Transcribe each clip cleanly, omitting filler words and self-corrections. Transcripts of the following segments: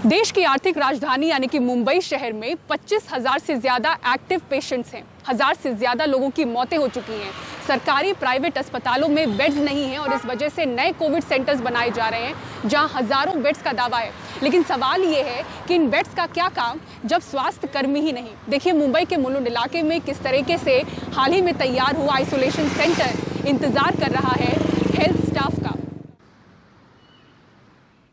देश की आर्थिक राजधानी यानी कि मुंबई शहर में 25,000 से ज्यादा एक्टिव पेशेंट्स हैं। 1,000 से ज्यादा लोगों की मौतें हो चुकी हैं। सरकारी प्राइवेट अस्पतालों में बेड्स नहीं हैं और इस वजह से नए कोविड सेंटर्स बनाए जा रहे हैं जहां हजारों बेड्स का दावा है। लेकिन सवाल ये है कि इन बेड्स का क्या काम जब स्वास्थ्य कर्मी ही नहीं। देखिए मुंबई के मुलुंड इलाके में किस तरीके से हाल ही में तैयार हुआ आइसोलेशन सेंटर इंतजार कर रहा है हेल्थ स्टाफ का।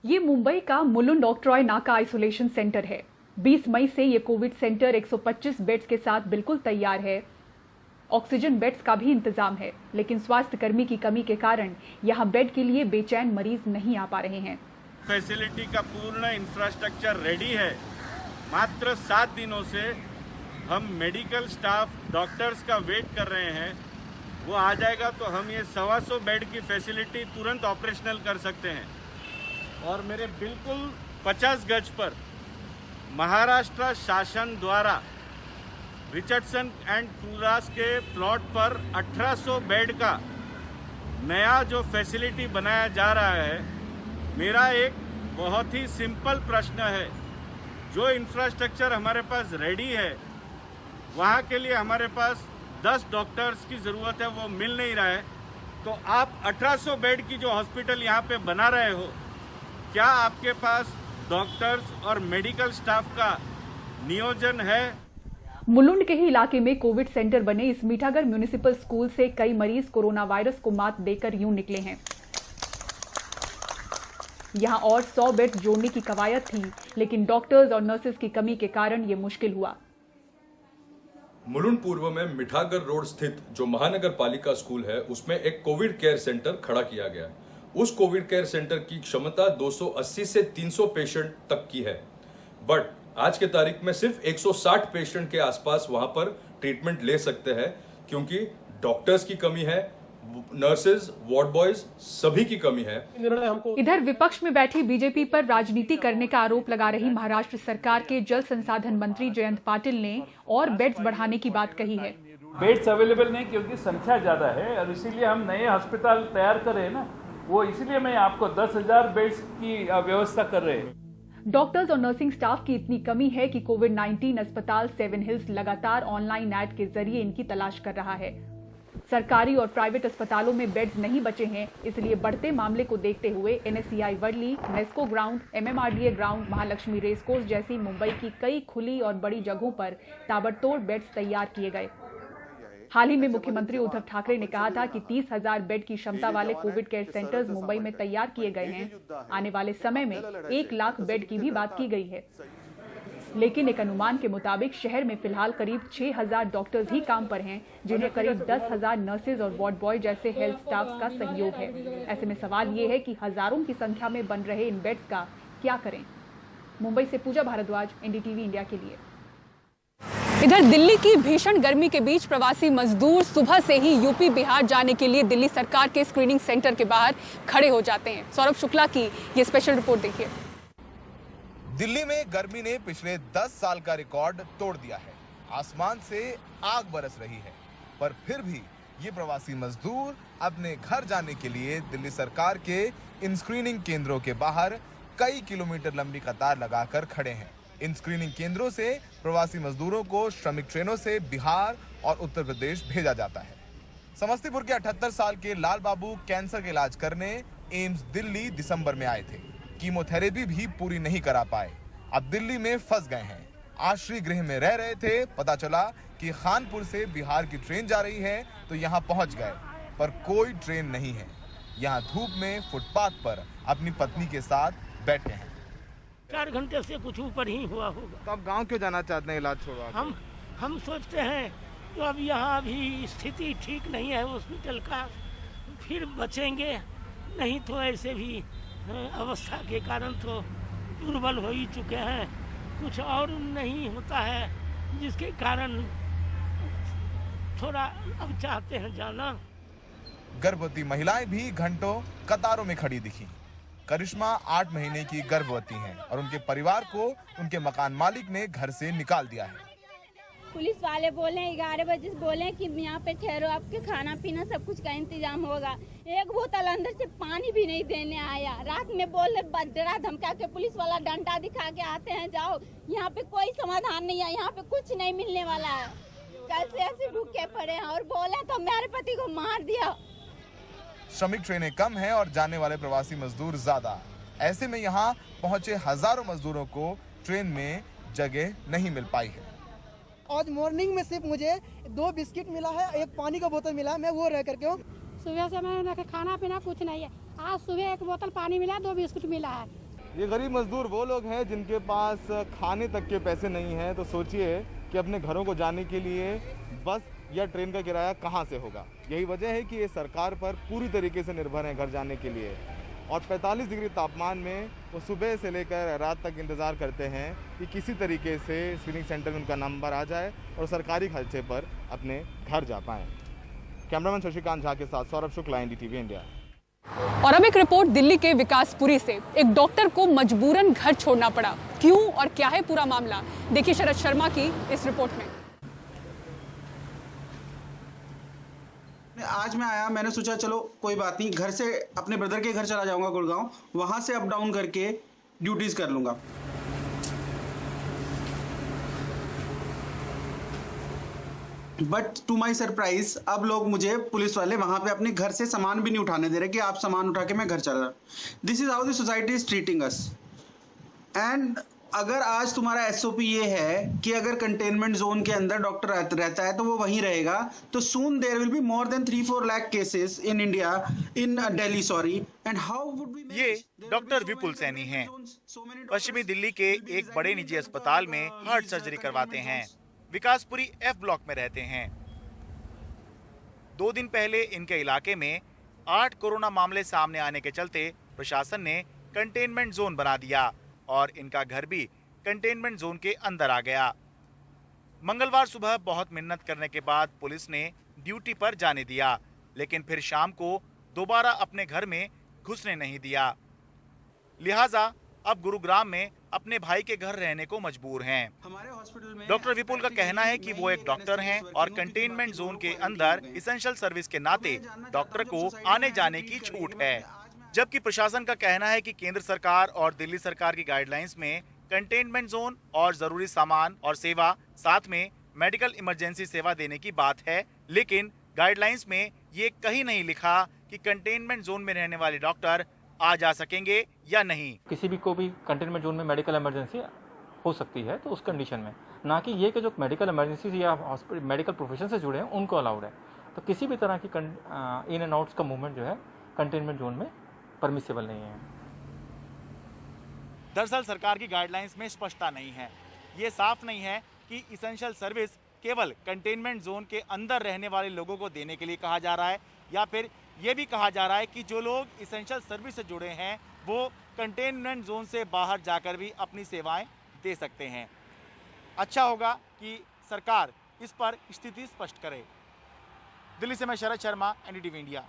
ये मुंबई का मुलुंड ऑक्ट्रॉय नाका आइसोलेशन सेंटर है। 20 मई से ये कोविड सेंटर 125 बेड्स के साथ बिल्कुल तैयार है। ऑक्सीजन बेड्स का भी इंतजाम है, लेकिन स्वास्थ्य कर्मी की कमी के कारण यहाँ बेड के लिए बेचैन मरीज नहीं आ पा रहे हैं। फैसिलिटी का पूर्ण इंफ्रास्ट्रक्चर रेडी है। मात्र 7 दिनों से हम मेडिकल स्टाफ डॉक्टर्स का वेट कर रहे हैं। वो आ जाएगा तो हम ये 125 बेड की फैसिलिटी तुरंत ऑपरेशनल कर सकते हैं। और मेरे बिल्कुल 50 गज पर महाराष्ट्र शासन द्वारा रिचर्डसन एंड टूरास के प्लॉट पर 1800 बेड का नया जो फैसिलिटी बनाया जा रहा है। मेरा एक बहुत ही सिंपल प्रश्न है, जो इंफ्रास्ट्रक्चर हमारे पास रेडी है वहाँ के लिए हमारे पास 10 डॉक्टर्स की ज़रूरत है, वो मिल नहीं रहा है। तो आप 1800 बेड की जो हॉस्पिटल यहाँ पे बना रहे हो, क्या आपके पास डॉक्टर्स और मेडिकल स्टाफ का नियोजन है? मुलुंड के ही इलाके में कोविड सेंटर बने इस मीठागर म्युनिसिपल स्कूल से कई मरीज कोरोना वायरस को मात देकर यूं निकले हैं। यहां और 100 बेड जोड़ने की कवायद थी, लेकिन डॉक्टर्स और नर्सेज की कमी के कारण यह मुश्किल हुआ। मुलुंड पूर्व में मिठागर रोड स्थित जो महानगर पालिका स्कूल है, उसमें एक कोविड केयर सेंटर खड़ा किया गया। उस कोविड केयर सेंटर की क्षमता 280 से 300 पेशेंट तक की है, बट आज के तारीख में सिर्फ 160 पेशेंट के आसपास वहां पर ट्रीटमेंट ले सकते हैं, क्योंकि डॉक्टर्स की कमी है, नर्सेज, वार्ड बॉयज सभी की कमी है। इधर विपक्ष में बैठी बीजेपी पर राजनीति करने का आरोप लगा रही महाराष्ट्र सरकार के जल संसाधन मंत्री जयंत पाटिल ने और बेड्स बढ़ाने की बात कही है। बेड्स अवेलेबल नहीं क्योंकि संख्या ज्यादा है और इसीलिए हम नए अस्पताल तैयार कर रहे हैं ना, वो इसीलिए मैं आपको 10,000 बेड्स की व्यवस्था कर रहे हैं। डॉक्टर्स और नर्सिंग स्टाफ की इतनी कमी है कि कोविड-19 अस्पताल 7 हिल्स लगातार ऑनलाइन ऐड के जरिए इनकी तलाश कर रहा है। सरकारी और प्राइवेट अस्पतालों में बेड्स नहीं बचे हैं, इसलिए बढ़ते मामले को देखते हुए NSCI Worli, Nesco ground, MMRDA ground, Mahalaxmi racecourse जैसी मुंबई की कई खुली और बड़ी जगहों पर ताबड़तोड़ बेड्स तैयार किए गए। हाल ही में मुख्यमंत्री उद्धव ठाकरे ने कहा था कि 30,000 बेड की क्षमता वाले कोविड केयर सेंटर्स मुंबई में तैयार किए गए हैं। आने वाले समय में 1 लाख बेड की भी बात की गई है, लेकिन एक अनुमान के मुताबिक शहर में फिलहाल करीब 6,000 डॉक्टर्स ही काम पर हैं, जिन्हें करीब 10,000 नर्सेज और वार्ड बॉय जैसे हेल्थ स्टाफ का सहयोग है। ऐसे में सवाल ये है कि हजारों की संख्या में बन रहे इन बेड्स का क्या करें। मुंबई से पूजा भारद्वाज, NDTV इंडिया के लिए। इधर दिल्ली की भीषण गर्मी के बीच प्रवासी मजदूर सुबह से ही यूपी बिहार जाने के लिए दिल्ली सरकार के स्क्रीनिंग सेंटर के बाहर खड़े हो जाते हैं। सौरभ शुक्ला की ये स्पेशल रिपोर्ट देखिए। दिल्ली में गर्मी ने पिछले 10 साल का रिकॉर्ड तोड़ दिया है। आसमान से आग बरस रही है, पर फिर भी ये प्रवासी मजदूर अपने घर जाने के लिए दिल्ली सरकार के इन स्क्रीनिंग केंद्रों के बाहर कई किलोमीटर लंबी कतार लगाकर खड़े हैं। इन स्क्रीनिंग केंद्रों से प्रवासी मजदूरों को श्रमिक ट्रेनों से बिहार और उत्तर प्रदेश भेजा जाता है। समस्तीपुर के 78 साल के लाल बाबू कैंसर का इलाज करने एम्स दिल्ली दिसंबर में आए थे। कीमोथेरेपी भी पूरी नहीं करा पाए, अब दिल्ली में फंस गए हैं। आश्रय गृह में रह रहे थे, पता चला कि खानपुर से बिहार की ट्रेन जा रही है, तो यहाँ पहुँच गए, पर कोई ट्रेन नहीं है। यहाँ धूप में फुटपाथ पर अपनी पत्नी के साथ बैठे हैं। 4 घंटे से कुछ ऊपर ही हुआ होगा। तो आप गांव क्यों जाना चाहते हैं इलाज छोड़वा? हम सोचते हैं तो अब यहाँ अभी स्थिति ठीक नहीं है हॉस्पिटल का, फिर बचेंगे, नहीं तो ऐसे भी अवस्था के कारण तो दुर्बल हो ही चुके हैं, कुछ और नहीं होता है, जिसके कारण थोड़ा अब चाहते हैं जाना। गर्भवती महिलाएं भी घंटों कतारों में खड़ी दिखी। करिश्मा 8 महीने की गर्भवती हैं और उनके परिवार को उनके मकान मालिक ने घर से निकाल दिया है। पुलिस वाले बोले 11 बजे बोले कि यहाँ पे ठहरो, आपके खाना पीना सब कुछ का इंतजाम होगा। एक बोतल अंदर से पानी भी नहीं देने आया। रात में बोले डरा धमका के पुलिस वाला डंडा दिखा के आते हैं, जाओ, यहाँ पे कोई समाधान नहीं है, यहाँ पे कुछ नहीं मिलने वाला है। कैसे ऐसे भूखे पड़े हैं और बोले तो मेरे पति को मार दिया। श्रमिक ट्रेनें कम हैं और जाने वाले प्रवासी मजदूर ज्यादा। ऐसे में यहाँ पहुंचे हजारों मजदूरों को ट्रेन में जगह नहीं मिल पाई है। आज मॉर्निंग में सिर्फ मुझे 2 बिस्किट मिला है, 1 पानी का बोतल मिला है, मैं वो रह करके हूँ। सुबह से मैंने खाना पीना कुछ नहीं है। आज सुबह 1 बोतल पानी मिला, 2 बिस्कुट मिला है। ये गरीब मजदूर वो लोग हैं जिनके पास खाने तक के पैसे नहीं हैं, तो सोचिए कि अपने घरों को जाने के लिए बस या ट्रेन का किराया कहाँ से होगा। यही वजह है कि ये सरकार पर पूरी तरीके से निर्भर हैं घर जाने के लिए। और 45 डिग्री तापमान में वो सुबह से लेकर रात तक इंतज़ार करते हैं कि किसी तरीके से स्क्रीनिंग सेंटर में उनका नंबर आ जाए और सरकारी खर्चे पर अपने घर जा पाएँ। कैमरामैन शशिकांत झा के साथ सौरभ शुक्ला, एनडीटीवी इंडिया। और अब एक रिपोर्ट दिल्ली के विकासपुरी से। एक डॉक्टर को मजबूरन घर छोड़ना पड़ा। क्यों और क्या है पूरा मामला, देखिए शरद शर्मा की इस रिपोर्ट में। आज मैं आया, मैंने सोचा चलो कोई बात नहीं, घर से अपने ब्रदर के घर चला जाऊंगा गुड़गांव, वहां से अप डाउन करके ड्यूटीज कर लूंगा। बट टू माई सरप्राइज अब लोग मुझे पुलिस वाले वहां पे अपने घर से सामान भी नहीं उठाने दे रहे कि आप सामान उठा के मैं घर चला जाऊं। This is how the society is treating us. And अगर आज तुम्हारा एसओपी ये है कि अगर कंटेनमेंट जोन के अंदर डॉक्टर रहता है तो वो वहीं रहेगा, तो soon there will be more than 3-4 lakh cases in India, in Delhi, sorry. And how would we. ये डॉक्टर विपुल सैनी हैं। पश्चिमी दिल्ली के एक बड़े निजी अस्पताल में हार्ट सर्जरी करवाते हैं। विकासपुरी एफ ब्लॉक में रहते हैं। 2 दिन पहले इनके इलाके में 8 कोरोना मामले सामने आने के चलते प्रशासन ने कंटेनमेंट जोन बना दिया और इनका घर भी कंटेनमेंट जोन के अंदर आ गया। मंगलवार सुबह बहुत मिन्नत करने के बाद पुलिस ने ड्यूटी पर जाने दिया, लेकिन फिर शाम को दोबारा अपने घर में घुसने नहीं दिया। लिहाजा अब गुरुग्राम में अपने भाई के घर रहने को मजबूर हैं। डॉक्टर विपुल का कहना है कि वो एक डॉक्टर हैं और कंटेनमेंट जोन के अंदर एसेंशियल सर्विस के नाते डॉक्टर को आने जाने की छूट है, जबकि प्रशासन का कहना है कि केंद्र सरकार और दिल्ली सरकार की गाइडलाइंस में कंटेनमेंट जोन और जरूरी सामान और सेवा, साथ में मेडिकल इमरजेंसी सेवा देने की बात है, लेकिन गाइडलाइंस में ये कहीं नहीं लिखा कि कंटेनमेंट जोन में रहने वाले डॉक्टर आ जा सकेंगे या नहीं। किसी भी को भी कंटेनमेंट जोन में मेडिकल इमरजेंसी हो सकती है, तो उस कंडीशन में, ना कि ये कि जो मेडिकल इमरजेंसी या मेडिकल प्रोफेशन से जुड़े हैं उनको अलाउड है। तो किसी भी तरह की इन एंड आउट्स का मूवमेंट जो है कंटेनमेंट जोन में परमिसेबल नहीं है। दरअसल सरकार की गाइडलाइंस में स्पष्टता नहीं है। ये साफ नहीं है कि इसेंशियल सर्विस केवल कंटेनमेंट जोन के अंदर रहने वाले लोगों को देने के लिए कहा जा रहा है, या फिर ये भी कहा जा रहा है कि जो लोग इसेंशियल सर्विस से जुड़े हैं वो कंटेनमेंट जोन से बाहर जाकर भी अपनी सेवाएं दे सकते हैं। अच्छा होगा कि सरकार इस पर स्थिति स्पष्ट करे। दिल्ली से मैं Sharad Sharma, NDTV India.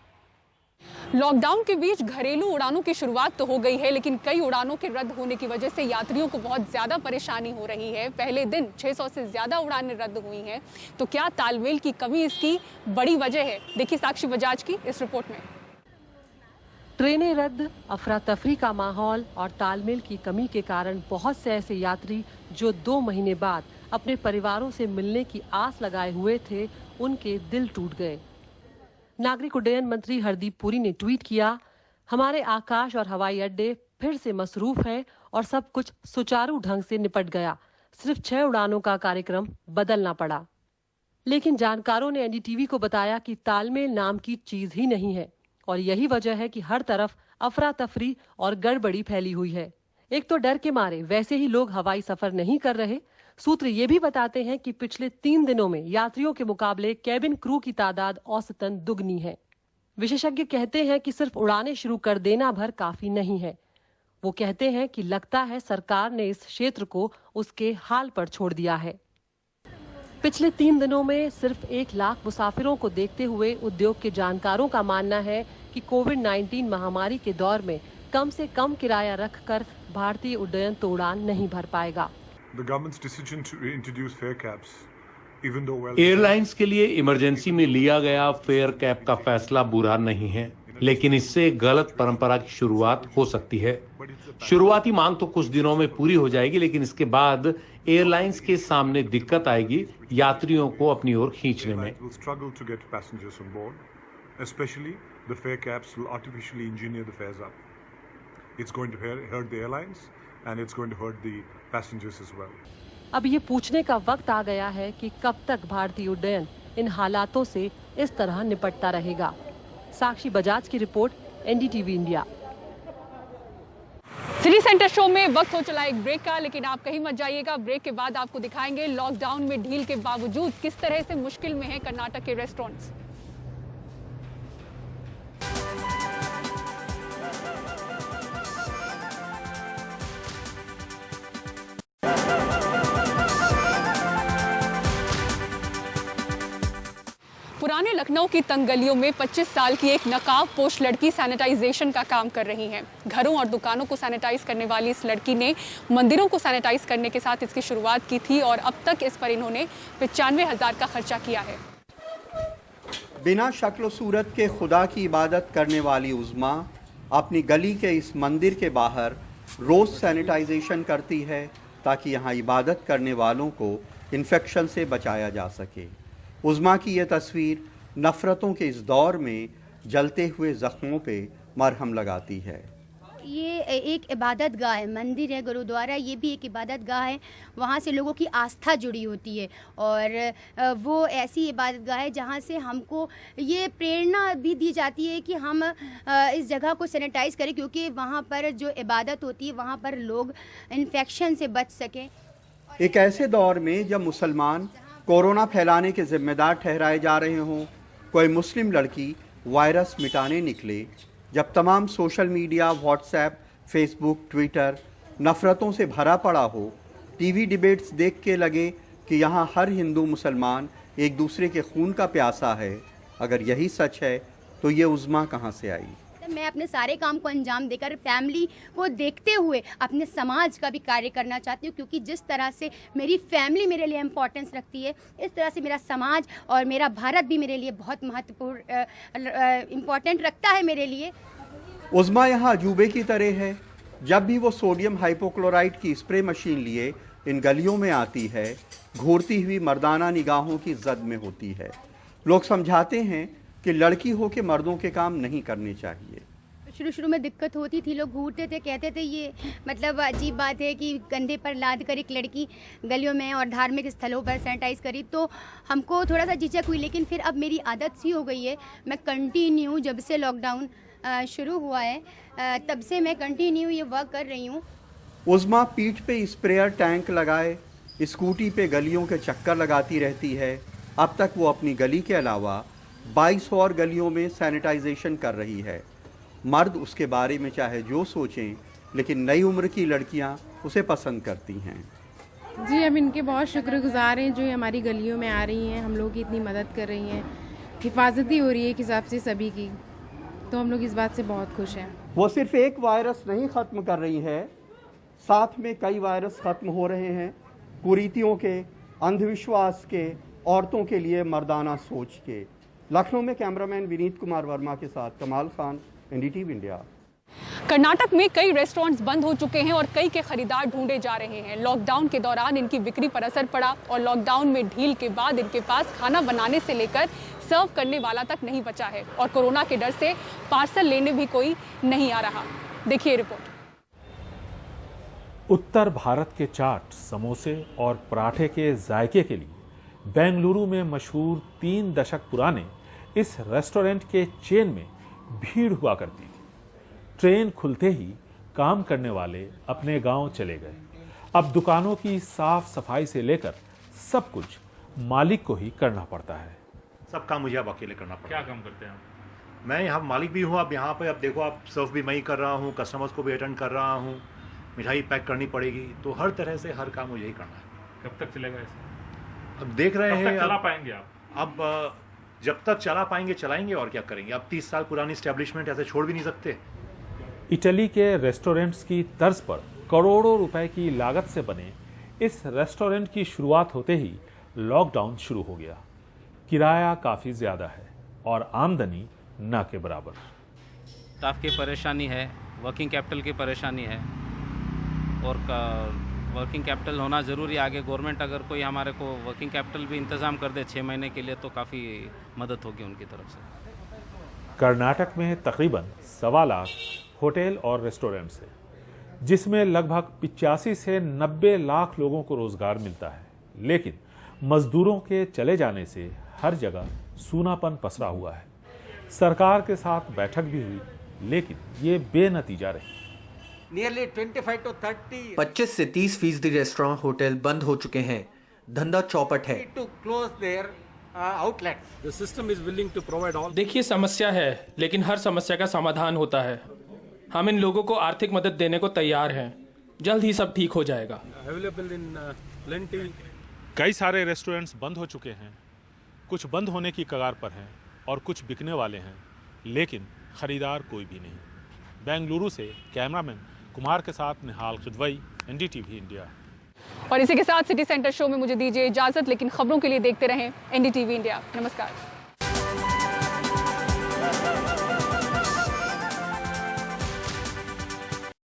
Lockdown के बीच घरेलू उड़ानों की शुरुआत तो हो गई है, लेकिन कई उड़ानों के रद्द होने की वजह से यात्रियों को बहुत ज्यादा परेशानी हो रही है। पहले दिन 600 से ज्यादा उड़ानें रद्द हुई हैं। तो क्या तालमेल की कमी इसकी बड़ी वजह है? देखिए साक्षी बजाज की इस रिपोर्ट में। ट्रेनें रद्द, अफरा तफरी का माहौल और तालमेल की कमी के कारण बहुत से ऐसे यात्री जो 2 महीने बाद अपने परिवारों से मिलने की आस लगाए हुए थे, उनके दिल टूट गए। नागरिक उड्डयन मंत्री हरदीप पुरी ने ट्वीट किया, हमारे आकाश और हवाई अड्डे फिर से मसरूफ हैं और सब कुछ सुचारू ढंग से निपट गया। सिर्फ 6 उड़ानों का कार्यक्रम बदलना पड़ा। लेकिन जानकारों ने एनडीटीवी को बताया कि तालमेल नाम की चीज ही नहीं है और यही वजह है कि हर तरफ अफरा तफरी और गड़बड़ी फैली हुई है। एक तो डर के मारे वैसे ही लोग हवाई सफर नहीं कर रहे। सूत्र ये भी बताते हैं कि पिछले 3 दिनों में यात्रियों के मुकाबले कैबिन क्रू की तादाद औसतन दुगनी है। विशेषज्ञ कहते हैं कि सिर्फ उड़ानें शुरू कर देना भर काफी नहीं है। वो कहते हैं कि लगता है सरकार ने इस क्षेत्र को उसके हाल पर छोड़ दिया है। पिछले 3 दिनों में सिर्फ 1 लाख मुसाफिरों को देखते हुए उद्योग के जानकारों का मानना है कि कोविड-19 महामारी के दौर में कम से कम किराया रखकर भारतीय उड्डयन तो उड़ान नहीं भर पाएगा। The government's decision to introduce fare caps airlines के लिए इमरजेंसी में लिया गया फेयर कैप का फैसला बुरा नहीं है, लेकिन इससे गलत परंपरा की शुरुआत हो सकती है। शुरुआती मांग तो कुछ दिनों में पूरी हो जाएगी, लेकिन इसके बाद एयरलाइंस के सामने दिक्कत आएगी यात्रियों को अपनी ओर खींचने में। Especially the fare caps will artificially engineer the fares up. It's going to hurt the airlines and it's going to hurt the passengers as well. अब ये पूछने का वक्त आ गया है कि कब तक भारतीय उड्डयन इन हालातों से इस तरह निपटता रहेगा। साक्षी बजाज की report, NDTV India. City centre show में वक्त हो चला एक ब्रेक का, लेकिन आप कहीं मत जाइएगा। ब्रेक के बाद आपको दिखाएंगे लॉकडाउन में ढील के बावजूद किस तरह से मुश्किल में है कर्नाटक के रेस्टोरेंट्स। पुराने लखनऊ की तंग गलियों में 25 साल की एक नकाब पोश लड़की सैनिटाइजेशन का काम कर रही है। घरों और दुकानों को सैनिटाइज करने वाली इस लड़की ने मंदिरों को सैनिटाइज करने के साथ इसकी शुरुआत की थी और अब तक इस पर इन्होंने 95,000 का खर्चा किया है। बिना शक्ल सूरत के खुदा की इबादत करने वाली उज़्मा अपनी गली के इस मंदिर के बाहर रोज़ सैनिटाइजेशन करती है ताकि यहाँ इबादत करने वालों को इन्फेक्शन से बचाया जा सके। उज़्मा की ये तस्वीर नफ़रतों के इस दौर में जलते हुए ज़ख्मों पे मरहम लगाती है। ये एक इबादत गाह है, मंदिर है, गुरुद्वारा, ये भी एक इबादत गाह है। वहाँ से लोगों की आस्था जुड़ी होती है और वो ऐसी इबादत गाह है जहाँ से हमको ये प्रेरणा भी दी जाती है कि हम इस जगह को सैनिटाइज़ करें, क्योंकि वहाँ पर जो इबादत होती है वहाँ पर लोग इन्फेक्शन से बच सकें। एक ऐसे दौर में जब मुसलमान कोरोना फैलाने के जिम्मेदार ठहराए जा रहे हों, कोई मुस्लिम लड़की वायरस मिटाने निकले, जब तमाम social media, WhatsApp, Facebook, Twitter नफ़रतों से भरा पड़ा हो, टीवी डिबेट्स देख के लगे कि यहाँ हर हिंदू मुसलमान एक दूसरे के खून का प्यासा है। अगर यही सच है तो ये उज़्मा कहाँ से आई? मैं अपने सारे काम को अंजाम देकर फैमिली को देखते हुए अपने समाज का भी कार्य करना चाहती हूँ, क्योंकि जिस तरह से मेरी फैमिली मेरे लिए इम्पोर्टेंस रखती है, इस तरह से मेरा समाज और मेरा भारत भी मेरे लिए बहुत महत्वपूर्ण इम्पोर्टेंट रखता है मेरे लिए। उज़्मा यहाँ अजूबे की तरह है। जब भी वो सोडियम हाइपोक्लोराइड की स्प्रे मशीन लिए इन गलियों में आती है, घूरती हुई मर्दाना निगाहों की जद में होती है। लोग समझाते हैं कि लड़की हो के मर्दों के काम नहीं करने चाहिए। शुरू में दिक्कत होती थी, लोग घूरते थे, कहते थे ये मतलब अजीब बात है कि कंधे पर लाद कर एक लड़की गलियों में और धार्मिक स्थलों पर सैनिटाइज करी, तो हमको थोड़ा सा झिझक हुई। लेकिन फिर अब मेरी आदत सी हो गई है। मैं कंटिन्यू, जब से लॉकडाउन शुरू हुआ है तब से मैं कंटिन्यू ये वर्क कर रही हूँ। उज़्मा पीठ पे स्प्रेयर टैंक लगाए स्कूटी पे गलियों के चक्कर लगाती रहती है। अब तक वो अपनी गली के अलावा 22 और गलियों में सैनिटाइजेशन कर रही है। मर्द उसके बारे में चाहे जो सोचें, लेकिन नई उम्र की लड़कियां उसे पसंद करती हैं। जी, हम इनके बहुत शुक्रगुजार हैं जो हमारी गलियों में आ रही हैं, हम लोग की इतनी मदद कर रही हैं, हिफाजती हो रही है एक हिसाब से सभी की, तो हम लोग इस बात से बहुत खुश हैं। वो सिर्फ एक वायरस नहीं ख़त्म कर रही है, साथ में कई वायरस ख़त्म हो रहे हैं, कुरीतियों के, अंधविश्वास के, औरतों के लिए मर्दाना सोच के। लखनऊ में कैमरामैन विनीत कुमार वर्मा के साथ कमाल खान, एनडीटीवी इंडिया। कर्नाटक में कई रेस्टोरेंट्स बंद हो चुके हैं और कई के खरीदार ढूंढे जा रहे हैं। लॉकडाउन के दौरान इनकी बिक्री पर असर पड़ा और लॉकडाउन में ढील के बाद इनके पास खाना बनाने से लेकर सर्व करने वाला तक नहीं बचा है और कोरोना के डर से पार्सल लेने भी कोई नहीं आ रहा। देखिए रिपोर्ट। उत्तर भारत के चाट, समोसे और पराठे के जायके के लिए बेंगलुरु में मशहूर 3 दशक पुराने इस रेस्टोरेंट के चेन में भीड़ हुआ करती थी। ट्रेन खुलते ही काम करने वाले अपने गांव चले गए। अब दुकानों की साफ सफाई से लेकर सब कुछ मालिक को ही करना पड़ता है। सब काम मुझे अब अकेले करना पड़ता है। क्या काम करते हैं आप? मैं यहाँ मालिक भी हूँ। अब यहाँ पे अब देखो, आप सर्व भी मैं ही कर रहा हूँ, कस्टमर्स को भी अटेंड कर रहा हूँ, मिठाई पैक करनी पड़ेगी, तो हर तरह से हर काम मुझे ही करना है। कब तक चलेगा ऐसे? अब देख रहे हैं। चला पाएंगे आप? अब जब तक चला पाएंगे चलाएंगे, और क्या करेंगे। अब 30 साल पुरानी एस्टेब्लिशमेंट ऐसे छोड़ भी नहीं सकते। इटली के रेस्टोरेंट्स की तर्ज पर करोड़ों रुपए की लागत से बने इस रेस्टोरेंट की शुरुआत होते ही लॉकडाउन शुरू हो गया। किराया काफ़ी ज़्यादा है और आमदनी न के बराबर। स्टाफ की परेशानी है, वर्किंग कैपिटल की परेशानी है और वर्किंग कैपिटल होना ज़रूरी है। आगे गवर्नमेंट अगर कोई हमारे को वर्किंग कैपिटल भी इंतज़ाम कर दे 6 महीने के लिए तो काफ़ी मदद होगी उनकी तरफ से। कर्नाटक में तकरीबन 1.25 लाख होटल और रेस्टोरेंट्स हैं, जिसमें लगभग 85 से 90 लाख लोगों को रोजगार मिलता है। लेकिन मजदूरों के चले जाने से हर जगह सूनापन पसरा हुआ है। सरकार के साथ बैठक भी हुई, लेकिन ये बेनतीजा रही। 25 से 30% रेस्टोरेंट होटल बंद हो चुके हैं। धंधा चौपट है। देखिए, समस्या है, लेकिन हर समस्या का समाधान होता है। हम इन लोगों को आर्थिक मदद देने को तैयार हैं। जल्द ही सब ठीक हो जाएगा। कई सारे रेस्टोरेंट्स बंद हो चुके हैं, कुछ बंद होने की कगार पर हैं और कुछ बिकने वाले हैं, लेकिन खरीदार कोई भी नहीं। बेंगलुरु से कैमरामैन कुमार के साथ निहाल खिदवई, NDTV इंडिया। और इसी के साथ सिटी सेंटर शो में मुझे दीजिए इजाजत, लेकिन खबरों के लिए देखते रहें NDTV इंडिया। नमस्कार।